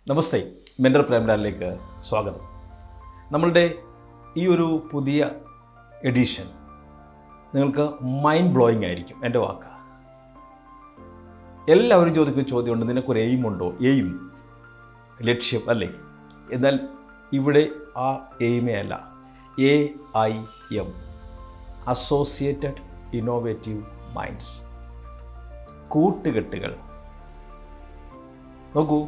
നമസ്തേ, mentor പ്രേംലാലിലേക്ക് സ്വാഗതം. നമ്മളുടെ ഈ ഒരു പുതിയ എഡിഷൻ നിങ്ങൾക്ക് മൈൻഡ് ബ്ലോയിങ് ആയിരിക്കും. എൻ്റെ വാക്ക് എല്ലാവരും ചോദിക്കുന്ന ചോദ്യമുണ്ട്, നിനക്കൊരു എയിമുണ്ടോ? എയിം, ലക്ഷ്യം അല്ലേ? എന്നാൽ ഇവിടെ ആ എയിമേ അല്ല, AIM, അസോസിയേറ്റഡ് ഇന്നോവേറ്റീവ് മൈൻഡ്സ്, കൂട്ടുകെട്ടുകൾ. നോക്കൂ,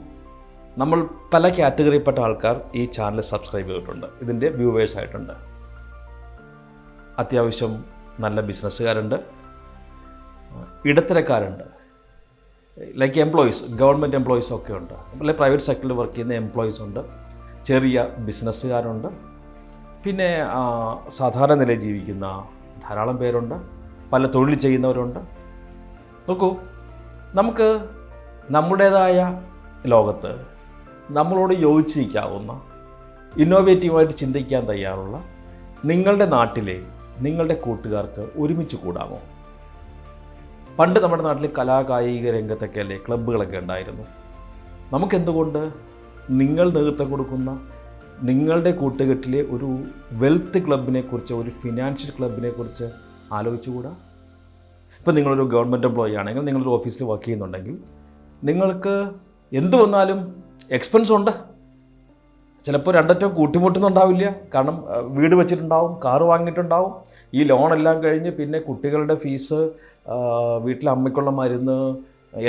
നമ്മൾ പല കാറ്റഗറിയിൽപ്പെട്ട ആൾക്കാർ ഈ ചാനൽ സബ്സ്ക്രൈബ് ചെയ്തിട്ടുണ്ട്, ഇതിൻ്റെ വ്യൂവേഴ്സ് ആയിട്ടുണ്ട്. അത്യാവശ്യം നല്ല ബിസിനസ്സുകാരുണ്ട്, ഇടത്തരക്കാരുണ്ട്, ലൈക്ക് എംപ്ലോയീസ്, ഗവൺമെൻറ് എംപ്ലോയീസ് ഒക്കെ ഉണ്ട്, അല്ലെ പ്രൈവറ്റ് സെക്ടറിൽ വർക്ക് ചെയ്യുന്ന എംപ്ലോയീസ് ഉണ്ട്, ചെറിയ ബിസിനസ്സുകാരുണ്ട്, പിന്നെ സാധാരണ നിലയിൽ ജീവിക്കുന്ന ധാരാളം പേരുണ്ട്, പല തൊഴിൽ ചെയ്യുന്നവരുണ്ട്. നോക്കൂ, നമുക്ക് നമ്മുടേതായ ലോകത്ത് നമ്മളോട് യോജിച്ചിരിക്കാവുന്ന, ഇന്നോവേറ്റീവായിട്ട് ചിന്തിക്കാൻ തയ്യാറുള്ള നിങ്ങളുടെ നാട്ടിലെ നിങ്ങളുടെ കൂട്ടുകാർക്ക് ഒരുമിച്ച് കൂടാമോ? പണ്ട് നമ്മുടെ നാട്ടിൽ കലാകായിക രംഗത്തൊക്കെ അല്ലേ ക്ലബ്ബുകളൊക്കെ ഉണ്ടായിരുന്നു. നമുക്കെന്തുകൊണ്ട് നിങ്ങൾ നേതൃത്വം കൊടുക്കുന്ന നിങ്ങളുടെ കൂട്ടുകെട്ടിലെ ഒരു വെൽത്ത് ക്ലബിനെ കുറിച്ച്, ഒരു ഫിനാൻഷ്യൽ ക്ലബിനെ കുറിച്ച് ആലോചിച്ചുകൂടാ? ഇപ്പം നിങ്ങളൊരു ഗവൺമെൻറ് എംപ്ലോയി ആണെങ്കിൽ, നിങ്ങളൊരു ഓഫീസിൽ വർക്ക് ചെയ്യുന്നുണ്ടെങ്കിൽ, നിങ്ങൾക്ക് എന്ത് വന്നാലും എക്സ്പെൻസ് ഉണ്ട്. ചിലപ്പോൾ രണ്ടറ്റം കൂട്ടിമുട്ടുന്നുണ്ടാവില്ല. കാരണം വീട് വെച്ചിട്ടുണ്ടാവും, കാറ് വാങ്ങിയിട്ടുണ്ടാവും, ഈ ലോണെല്ലാം കഴിഞ്ഞ് പിന്നെ കുട്ടികളുടെ ഫീസ്, വീട്ടിലെ അമ്മയ്ക്കുള്ള മരുന്ന്,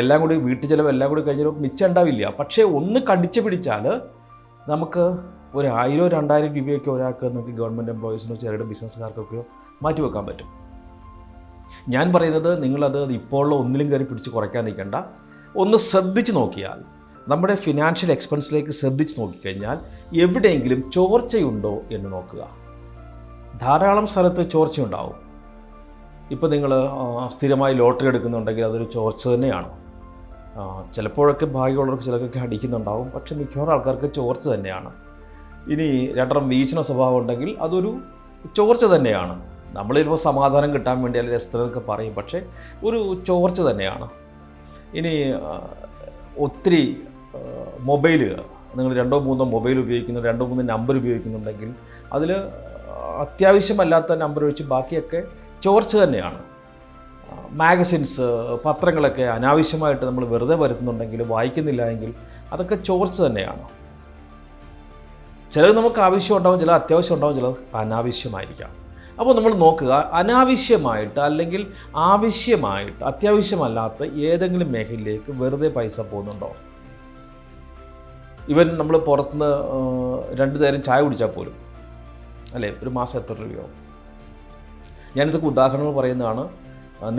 എല്ലാം കൂടി വീട്ടു ചിലവ് എല്ലാം കൂടി കഴിഞ്ഞാൽ മിച്ചം ഉണ്ടാവില്ല. പക്ഷേ ഒന്ന് കടിച്ചു പിടിച്ചാൽ നമുക്ക് ഒരു 1000-2000 രൂപയൊക്കെ ഒരാൾക്ക് നമുക്ക് ഗവൺമെൻറ് എംപ്ലോയീസിനോ ചെറുകിട ബിസിനസ്സുകാർക്കൊക്കെയോ മാറ്റി വെക്കാൻ പറ്റും. ഞാൻ പറയുന്നത്, നിങ്ങളത് ഇപ്പോൾ ഉള്ള ഒന്നിലും കയറി പിടിച്ച് കുറയ്ക്കാൻ നിൽക്കേണ്ട. ഒന്ന് ശ്രദ്ധിച്ച് നോക്കിയാൽ, നമ്മുടെ ഫിനാൻഷ്യൽ എക്സ്പെൻസിലേക്ക് ശ്രദ്ധിച്ച് നോക്കിക്കഴിഞ്ഞാൽ എവിടെയെങ്കിലും ചോർച്ചയുണ്ടോ എന്ന് നോക്കുക. ധാരാളം സ്ഥലത്ത് ചോർച്ചയുണ്ടാവും. ഇപ്പോൾ നിങ്ങൾ സ്ഥിരമായി ലോട്ടറി എടുക്കുന്നുണ്ടെങ്കിൽ അതൊരു ചോർച്ച തന്നെയാണ്. ചിലപ്പോഴൊക്കെ ഭാഗ്യമുള്ളവർക്ക് ചിലർക്കൊക്കെ അടിക്കുന്നുണ്ടാവും, പക്ഷെ മിക്കവാറും ആൾക്കാർക്ക് ചോർച്ച തന്നെയാണ്. ഇനി രണ്ടെണ്ണം വീശുന്ന സ്വഭാവം ഉണ്ടെങ്കിൽ അതൊരു ചോർച്ച തന്നെയാണ്. നമ്മൾ ചിലപ്പോൾ സമാധാനം കിട്ടാൻ വേണ്ടി അല്ലെങ്കിൽ രസത്തിനൊക്കെ പറയും, പക്ഷേ ഒരു ചോർച്ച തന്നെയാണ്. ഇനി ഒത്തിരി മൊബൈലുകൾ, നിങ്ങൾ 2-3 മൊബൈൽ ഉപയോഗിക്കുന്നു, 2-3 നമ്പർ ഉപയോഗിക്കുന്നുണ്ടെങ്കിൽ അതിൽ അത്യാവശ്യമല്ലാത്ത നമ്പർ വെച്ച് ബാക്കിയൊക്കെ ചോർച്ച തന്നെയാണ്. മാഗസിൻസ്, പത്രങ്ങളൊക്കെ അനാവശ്യമായിട്ട് നമ്മൾ വെറുതെ വരുത്തുന്നുണ്ടെങ്കിൽ, വായിക്കുന്നില്ല എങ്കിൽ അതൊക്കെ ചോർച്ച തന്നെയാണ്. ചിലത് നമുക്ക് ആവശ്യം ഉണ്ടാവും, ചില അത്യാവശ്യം ഉണ്ടാവും, ചിലത് അനാവശ്യമായിരിക്കാം. അപ്പോൾ നമ്മൾ നോക്കുക, അനാവശ്യമായിട്ട് അല്ലെങ്കിൽ ആവശ്യമായിട്ട് അത്യാവശ്യമല്ലാത്ത ഏതെങ്കിലും മേഖലയിലേക്ക് വെറുതെ പൈസ പോകുന്നുണ്ടോ? ഇവൻ നമ്മൾ പുറത്തുനിന്ന് 2 നേരം ചായ കുടിച്ചാൽ പോലും അല്ലേ, ഒരു മാസം എത്ര രൂപയാവും? ഞാനിതൊക്കെ ഉദാഹരണങ്ങൾ പറയുന്നതാണ്.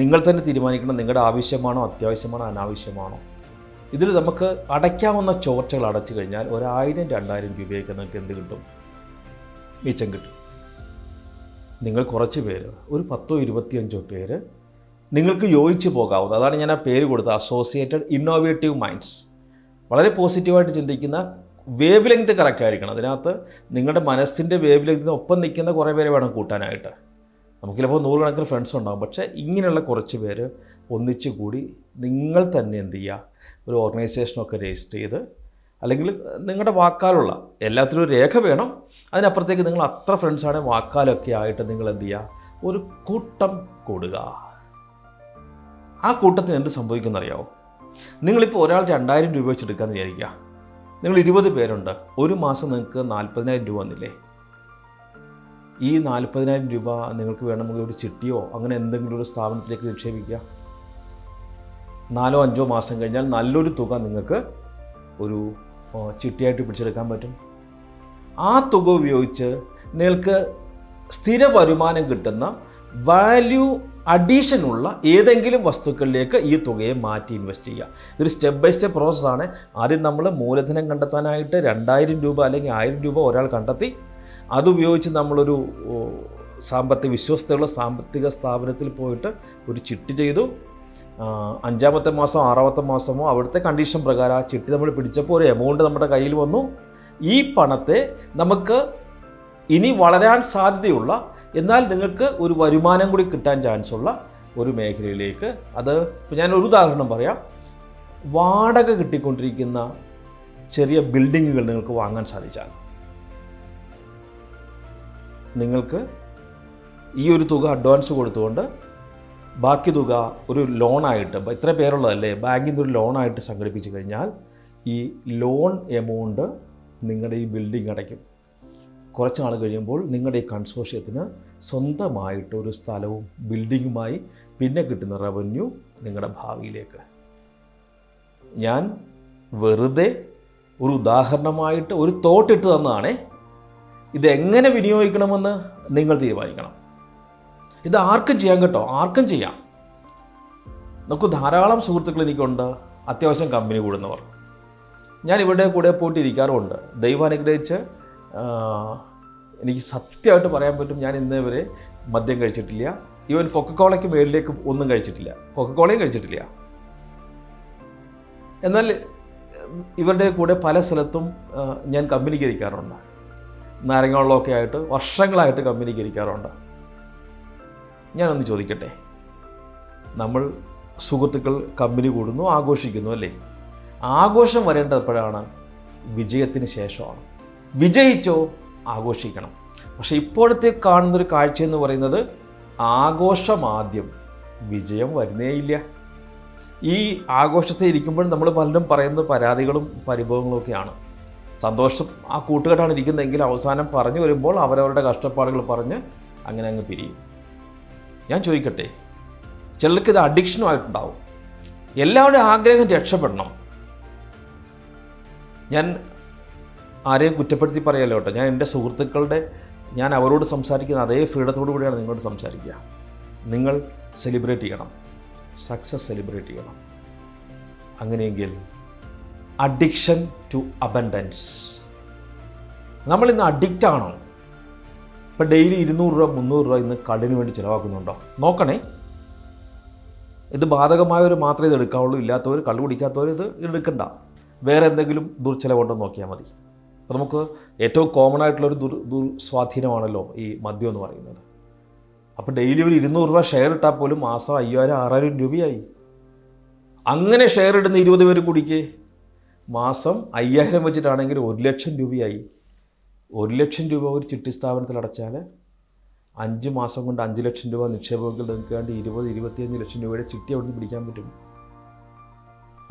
നിങ്ങൾ തന്നെ തീരുമാനിക്കണം, നിങ്ങളുടെ ആവശ്യമാണോ, അത്യാവശ്യമാണോ, അനാവശ്യമാണോ? ഇതിൽ നമുക്ക് അടയ്ക്കാവുന്ന ചോർച്ചകൾ അടച്ചു കഴിഞ്ഞാൽ 1000-2000 രൂപയൊക്കെ നിങ്ങൾക്ക് എന്ത് കിട്ടും? മിച്ചം കിട്ടും. നിങ്ങൾ കുറച്ച് പേര്, ഒരു 10-25 പേര് നിങ്ങൾക്ക് യോജിച്ച് പോകാവുന്നത്, അതാണ് ഞാൻ ആ പേര് കൊടുത്തത്, അസോസിയേറ്റഡ് ഇന്നോവേറ്റീവ് മൈൻഡ്സ്. വളരെ പോസിറ്റീവായിട്ട് ചിന്തിക്കുന്ന, വേവ് ലെങ്ത് കറക്റ്റ് ആയിരിക്കണം. അതിനകത്ത് നിങ്ങളുടെ മനസ്സിൻ്റെ വേവ് ലെങ്തിന് ഒപ്പം നിൽക്കുന്ന കുറേ പേരെ വേണം കൂട്ടാനായിട്ട്. നമുക്ക് ചിലപ്പോൾ 100 കണക്കിന് ഫ്രണ്ട്സ് ഉണ്ടാകും, പക്ഷേ ഇങ്ങനെയുള്ള കുറച്ച് പേര് ഒന്നിച്ചു കൂടി നിങ്ങൾ തന്നെ എന്ത് ചെയ്യുക, ഒരു ഓർഗനൈസേഷനൊക്കെ രജിസ്റ്റർ ചെയ്ത്, അല്ലെങ്കിൽ നിങ്ങളുടെ വാക്കാലുള്ള എല്ലാത്തിനും ഒരു രേഖ വേണം. അതിനപ്പുറത്തേക്ക് നിങ്ങൾ അത്ര ഫ്രണ്ട്സാണ്, വാക്കാലൊക്കെ ആയിട്ട് നിങ്ങൾ എന്ത് ചെയ്യുക, ഒരു കൂട്ടം കൂടുക. ആ കൂട്ടത്തിന് എന്ത് സംഭവിക്കുമെന്നറിയാമോ? നിങ്ങളിപ്പോൾ ഒരാൾ 2000 രൂപ വെച്ചെടുക്കാമെന്ന് വിചാരിക്കുക. നിങ്ങൾ 20 പേരുണ്ട്, ഒരു മാസം നിങ്ങൾക്ക് 40,000 രൂപ വന്നില്ലേ? ഈ 40,000 രൂപ നിങ്ങൾക്ക് വേണമെങ്കിൽ ഒരു ചിട്ടിയോ അങ്ങനെ എന്തെങ്കിലും ഒരു സ്ഥാപനത്തിലേക്ക് നിക്ഷേപിക്കുക. 4-5 മാസം കഴിഞ്ഞാൽ നല്ലൊരു തുക നിങ്ങൾക്ക് ഒരു ചിട്ടിയായിട്ട് പിടിച്ചെടുക്കാൻ പറ്റും. ആ തുക ഉപയോഗിച്ച് നിങ്ങൾക്ക് സ്ഥിര വരുമാനം കിട്ടുന്ന, വാല്യൂ അഡീഷനുള്ള ഏതെങ്കിലും വസ്തുക്കളിലേക്ക് ഈ തുകയെ മാറ്റി ഇൻവെസ്റ്റ് ചെയ്യുക. ഇതൊരു സ്റ്റെപ്പ് ബൈ സ്റ്റെപ്പ് പ്രോസസ്സാണ്. ആദ്യം നമ്മൾ മൂലധനം കണ്ടെത്താനായിട്ട് 2000 രൂപ അല്ലെങ്കിൽ 1000 രൂപ ഒരാൾ കണ്ടെത്തി, അതുപയോഗിച്ച് നമ്മളൊരു വിശ്വസ്തയുള്ള സാമ്പത്തിക സ്ഥാപനത്തിൽ പോയിട്ട് ഒരു ചിട്ടി ചെയ്തു. 5-ാമത്തെ മാസം 6-ാമത്തെ മാസമോ അവിടുത്തെ കണ്ടീഷൻ പ്രകാരം ആ ചിട്ടി നമ്മൾ പിടിച്ചപ്പോൾ ഒരു എമൗണ്ട് നമ്മുടെ കയ്യിൽ വന്നു. ഈ പണത്തെ നമുക്ക് ഇനി വളരാൻ സാധ്യതയുള്ള, എന്നാൽ നിങ്ങൾക്ക് ഒരു വരുമാനം കൂടി കിട്ടാൻ ചാൻസുള്ള ഒരു മേഖലയിലേക്ക്, അത് ഇപ്പോൾ ഞാനൊരു ഉദാഹരണം പറയാം. വാടക കിട്ടിക്കൊണ്ടിരിക്കുന്ന ചെറിയ ബിൽഡിങ്ങുകൾ നിങ്ങൾക്ക് വാങ്ങാൻ സാധിച്ചാൽ നിങ്ങൾക്ക് ഈ ഒരു തുക അഡ്വാൻസ് കൊടുത്തുകൊണ്ട് ബാക്കി തുക ഒരു ലോണായിട്ട്, ഇത്ര പേരുള്ളതല്ലേ, ബാങ്കിൽ നിന്ന് ഒരു ലോണായിട്ട് സംഘടിപ്പിച്ച് കഴിഞ്ഞാൽ ഈ ലോൺ എമൗണ്ട് നിങ്ങളുടെ ഈ ബിൽഡിംഗ് അടയ്ക്കും. കുറച്ച് നാൾ കഴിയുമ്പോൾ നിങ്ങളുടെ ഈ കൺസോർഷ്യത്തിന് സ്വന്തമായിട്ട് ഒരു സ്ഥലവും ബിൽഡിങ്ങുമായി പിന്നെ കിട്ടുന്ന റവന്യൂ നിങ്ങളുടെ ഭാവിയിലേക്ക്. ഞാൻ വെറുതെ ഒരു ഉദാഹരണമായിട്ട് ഒരു തോട്ടിട്ട് തന്നതാണേ. ഇതെങ്ങനെ വിനിയോഗിക്കണമെന്ന് നിങ്ങൾ തീരുമാനിക്കണം. ഇത് ആർക്കും ചെയ്യാം കേട്ടോ, ആർക്കും ചെയ്യാം. നമുക്ക് ധാരാളം സുഹൃത്തുക്കൾ എനിക്കുണ്ട്, അത്യാവശ്യം കമ്പനി കൂടുന്നവർ. ഞാൻ ഇവിടെ കൂടെ പോയിട്ട് ഇരിക്കാറുമുണ്ട്. ദൈവം അനുഗ്രഹിച്ച് എനിക്ക് സത്യമായിട്ട് പറയാൻ പറ്റും, ഞാൻ ഇന്നേ വരെ മദ്യം കഴിച്ചിട്ടില്ല. ഈവൻ കൊക്കക്കോളയ്ക്ക് മേളിലേക്ക് ഒന്നും കഴിച്ചിട്ടില്ല, കൊക്കക്കോളയും കഴിച്ചിട്ടില്ല. എന്നാൽ ഇവരുടെ കൂടെ പല സ്ഥലത്തും ഞാൻ കമ്പനിക്ക് ഇരിക്കാറുണ്ട്. നാരങ്ങ വെള്ളമൊക്കെ ആയിട്ട് വർഷങ്ങളായിട്ട് കമ്പനിക്ക് ഇരിക്കാറുണ്ട്. ഞാനൊന്ന് ചോദിക്കട്ടെ, നമ്മൾ സുഹൃത്തുക്കൾ കമ്പനി കൂടുന്നു, ആഘോഷിക്കുന്നു അല്ലേ? ആഘോഷം വരേണ്ടത് എപ്പോഴാണ്? വിജയത്തിന് ശേഷമാണ്. വിജയിച്ചോ ആഘോഷിക്കണം. പക്ഷേ ഇപ്പോഴത്തെ കാണുന്നൊരു കാഴ്ചയെന്ന് പറയുന്നത് ആഘോഷം ആദ്യം, വിജയം വരുന്നേയില്ല. ഈ ആഘോഷത്തെ ഇരിക്കുമ്പോൾ നമ്മൾ പലരും പറയുന്ന പരാതികളും പരിഭവങ്ങളും ഒക്കെയാണ്. സന്തോഷം ആ കൂട്ടുകെട്ടാണ് ഇരിക്കുന്നതെങ്കിൽ അവസാനം പറഞ്ഞു വരുമ്പോൾ അവരവരുടെ കഷ്ടപ്പാടുകൾ പറഞ്ഞ് അങ്ങനെ അങ്ങ് പിരിയും. ഞാൻ ചോദിക്കട്ടെ, ചിലർക്ക് ഇത് അഡിക്ഷനുമായിട്ടുണ്ടാവും. എല്ലാവരുടെയും ആഗ്രഹം രക്ഷപ്പെടണം. ഞാൻ ആരെയും കുറ്റപ്പെടുത്തി പറയല്ലോ കേട്ടോ. ഞാൻ എൻ്റെ സുഹൃത്തുക്കളുടെ, ഞാൻ അവരോട് സംസാരിക്കുന്ന അതേ ഫ്രീഡത്തോടു കൂടിയാണ് നിങ്ങളോട് സംസാരിക്കുക. നിങ്ങൾ സെലിബ്രേറ്റ് ചെയ്യണം, സക്സസ് സെലിബ്രേറ്റ് ചെയ്യണം. അങ്ങനെയെങ്കിൽ അഡിക്ഷൻ ടു അബൻഡൻസ്. നമ്മളിന്ന് അഡിക്റ്റാണോ? ഇപ്പം ഡെയിലി 200 രൂപ 300 രൂപ ഇന്ന് കടലിന് വേണ്ടി ചിലവാക്കുന്നുണ്ടോ? നോക്കണേ. ഇത് ബാധകമായവർ മാത്രമേ ഇത് എടുക്കാവുള്ളൂ. ഇല്ലാത്തവർ, കള്ളു കുടിക്കാത്തവർ ഇത് എടുക്കണ്ട. വേറെ എന്തെങ്കിലും ദുർച്ചിലവുണ്ടോ നോക്കിയാൽ മതി. അപ്പോൾ നമുക്ക് ഏറ്റവും കോമൺ ആയിട്ടുള്ളൊരു ദുർസ്വാധീനമാണല്ലോ ഈ മദ്യം എന്ന് പറയുന്നത്. അപ്പോൾ ഡെയിലി ഒരു 200 രൂപ ഷെയർ ഇട്ടാൽ പോലും മാസം 5000-6000 രൂപയായി. അങ്ങനെ ഷെയർ ഇടുന്ന 20 പേര് കുടിക്കേ മാസം 5000 വെച്ചിട്ടാണെങ്കിൽ 1 ലക്ഷം രൂപയായി. 1 ലക്ഷം രൂപ ഒരു ചിട്ടി സ്ഥാപനത്തിൽ അടച്ചാൽ 5 മാസം കൊണ്ട് 5 ലക്ഷം രൂപ നിക്ഷേപകർക്ക് നിൽക്കാണ്ട് 20-25 ലക്ഷം രൂപയുടെ ചിട്ടി അവിടെ നിന്ന് പിടിക്കാൻ പറ്റും.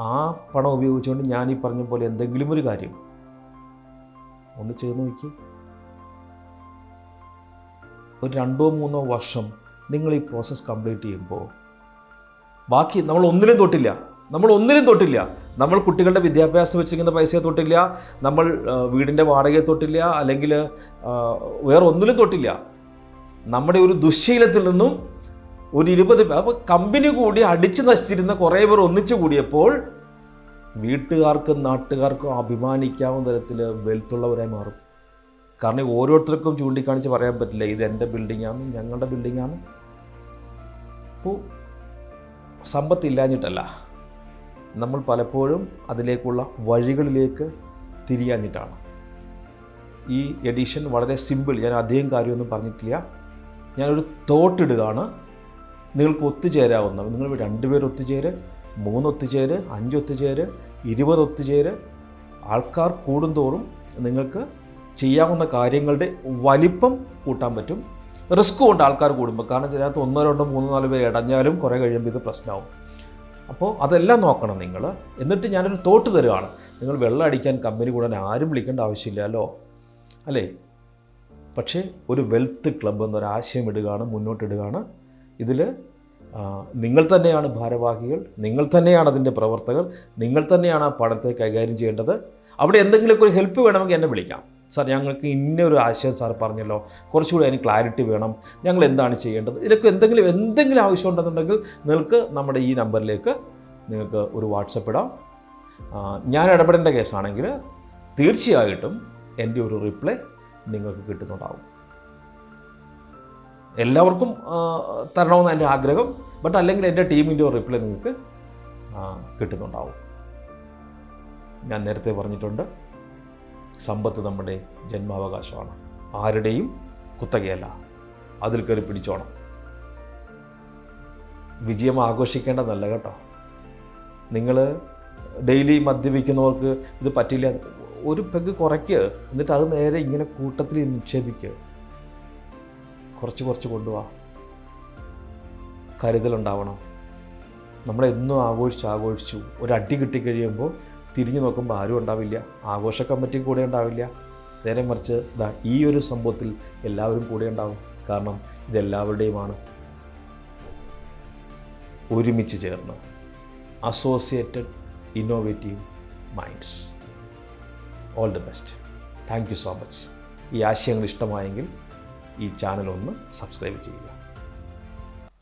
ആ പണം ഉപയോഗിച്ചുകൊണ്ട് ഞാൻ ഈ പറഞ്ഞ പോലെ എന്തെങ്കിലും ഒരു കാര്യം ഒന്ന് ചെയ്ത് നോക്കി. ഒരു 2-3 വർഷം നിങ്ങൾ ഈ പ്രോസസ്സ് കംപ്ലീറ്റ് ചെയ്യുമ്പോൾ ബാക്കി നമ്മൾ ഒന്നിലും തൊട്ടില്ല. നമ്മൾ കുട്ടികളുടെ വിദ്യാഭ്യാസം വെച്ചിരിക്കുന്ന പൈസയെ തൊട്ടില്ല, നമ്മൾ വീടിൻ്റെ വാടകയെ തൊട്ടില്ല, അല്ലെങ്കിൽ വേറെ ഒന്നിലും തൊട്ടില്ല. നമ്മുടെ ഒരു ദുശ്ശീലത്തിൽ നിന്നും ഒരു 20 അപ്പോൾ കമ്പനി കൂടി അടിച്ചു നശിച്ചിരുന്ന കുറേ പേർ ഒന്നിച്ചു കൂടിയപ്പോൾ വീട്ടുകാർക്കും നാട്ടുകാർക്കും അഭിമാനിക്കാവുന്ന തരത്തിൽ വെൽത്തുള്ളവരായി മാറും. കാരണം ഓരോരുത്തർക്കും ചൂണ്ടിക്കാണിച്ച് പറയാൻ പറ്റില്ല ഇത് എൻ്റെ ബിൽഡിങ്ങാണ്, ഞങ്ങളുടെ ബിൽഡിങ്ങാണ്. അപ്പോൾ സമ്പത്തില്ലാഞ്ഞിട്ടല്ല, നമ്മൾ പലപ്പോഴും അതിലേക്കുള്ള വഴികളിലേക്ക് തിരിയാഞ്ഞിട്ടാണ്. ഈ എഡിഷൻ വളരെ സിമ്പിൾ, ഞാൻ അധികം കാര്യമൊന്നും പറഞ്ഞിട്ടില്ല. ഞാനൊരു തോട്ടിടുകയാണ്. നിങ്ങൾക്ക് ഒത്തുചേരാവുന്ന, നിങ്ങൾ 2 പേർ ഒത്തുചേര്, 3 ഒത്തുചേര്, 5 ഒത്തുചേര്, 20 ഒത്തുചേര്. ആൾക്കാർ കൂടുന്തോറും നിങ്ങൾക്ക് ചെയ്യാവുന്ന കാര്യങ്ങളുടെ വലിപ്പം കൂട്ടാൻ പറ്റും. റിസ്ക്കും ഉണ്ട് ആൾക്കാർ കൂടുമ്പോൾ. കാരണം ഇതിനകത്ത് 1, 2, 3, 4 പേര് ഇടഞ്ഞാലും കുറേ കഴിയുമ്പോൾ ഇത് പ്രശ്നമാവും. അപ്പോൾ അതെല്ലാം നോക്കണം നിങ്ങൾ. എന്നിട്ട് ഞാനൊരു തോട്ട് തരുവാണ്. നിങ്ങൾ വെള്ളം അടിക്കാൻ കമ്പനി കൂടാൻ ആരും വിളിക്കേണ്ട ആവശ്യമില്ലല്ലോ അല്ലേ? പക്ഷേ ഒരു വെൽത്ത് ക്ലബ്ബ് എന്നൊരാശയം ഇടുകയാണ്, മുന്നോട്ടിടുകയാണ്. ഇതിൽ നിങ്ങൾ തന്നെയാണ് ഭാരവാഹികൾ, നിങ്ങൾ തന്നെയാണ് അതിൻ്റെ പ്രവർത്തകർ, നിങ്ങൾ തന്നെയാണ് ആ പണത്തെ കൈകാര്യം ചെയ്യേണ്ടത്. അവിടെ എന്തെങ്കിലുമൊക്കെ ഒരു ഹെൽപ്പ് വേണമെങ്കിൽ എന്നെ വിളിക്കാം. സാർ ഞങ്ങൾക്ക് ഇന്നൊരു ആശയം സാർ പറഞ്ഞല്ലോ, കുറച്ചുകൂടി അതിന് ക്ലാരിറ്റി വേണം, ഞങ്ങൾ എന്താണ് ചെയ്യേണ്ടത്, ഇതൊക്കെ എന്തെങ്കിലും ആവശ്യമുണ്ടെന്നുണ്ടെങ്കിൽ നിങ്ങൾക്ക് നമ്മുടെ ഈ നമ്പറിലേക്ക് നിങ്ങൾക്ക് ഒരു വാട്സപ്പ് ഇടാം. ഞാൻ ഇടപെടേണ്ട കേസാണെങ്കിൽ തീർച്ചയായിട്ടും എൻ്റെ ഒരു റിപ്ലൈ നിങ്ങൾക്ക് കിട്ടുന്നുണ്ടാവും. എല്ലാവർക്കും തരണമെന്ന് എൻ്റെ ആഗ്രഹം, ബട്ട് അല്ലെങ്കിൽ എൻ്റെ ടീമിൻ്റെ ഒരു റിപ്ലൈ നിങ്ങൾക്ക് കിട്ടുന്നുണ്ടാവും. ഞാൻ നേരത്തെ പറഞ്ഞിട്ടുണ്ട്, സമ്പത്ത് നമ്മുടെ ജന്മാവകാശമാണ്, ആരുടെയും കുത്തകയല്ല. അതിൽ കയറി പിടിച്ചോണം. വിജയം ആഘോഷിക്കേണ്ടതല്ല കേട്ടോ. നിങ്ങൾ ഡെയിലി മദ്യപിക്കുന്നവർക്ക് ഇത് പറ്റില്ല. ഒരു പെഗ് കുറയ്ക്കുക, എന്നിട്ട് അത് നേരെ ഇങ്ങനെ കൂട്ടത്തിൽ നിക്ഷേപിക്കുക. കുറച്ച് കുറച്ച് കൊണ്ടുപോവാ. കരുതലുണ്ടാവണം. നമ്മളെന്നും ആഘോഷിച്ചു ഒരടി കിട്ടിക്കഴിയുമ്പോൾ തിരിഞ്ഞു നോക്കുമ്പോൾ ആരും ഉണ്ടാവില്ല, ആഘോഷ കമ്മിറ്റി കൂടെ ഉണ്ടാവില്ല. നേരെ മറിച്ച് ഈ ഒരു സംഭവത്തിൽ എല്ലാവരും കൂടെ ഉണ്ടാവും. കാരണം ഇതെല്ലാവരുടെയുമാണ്. ഒരുമിച്ച് ചേർന്ന് associated innovative minds. All the best. Thank you so much. ഈ ആശയങ്ങൾ ഇഷ്ടമായെങ്കിൽ ഈ ചാനൽ ഒന്ന് സബ്സ്ക്രൈബ് ചെയ്യുക.